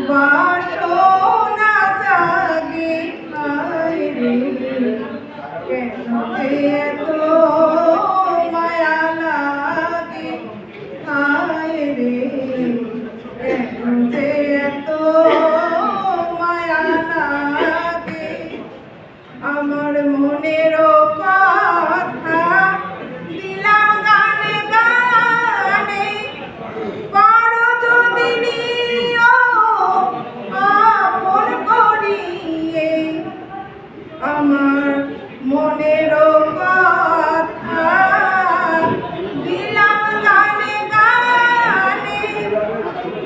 বাসনা জাগে হায় রে কেন যে এত মায়া লাগে হায় রে কেন যে এত মায়া লাগে আমার মনের কথা দিলাম গানে গানে পারো যদি নিও আপন করিয়ে আমার মনের কথা দিলাম গানে গানে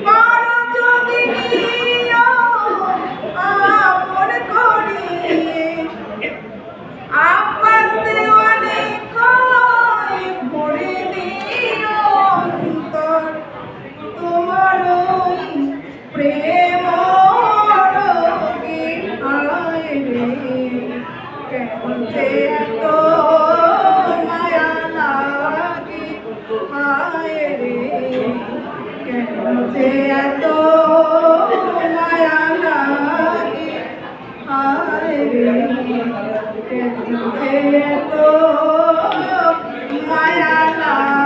পারো যদি নিও আপন করিয়ে আব্বাস দেওয়ানে কয় ভরে দিও অন্তর তোমার ওই প্রেম রোগে হায় রে কেন যে এত মায়া লাগে হায় রে কেন যে এত মায়া লাগে হায় রে কেন যে এত মায়া লাগে।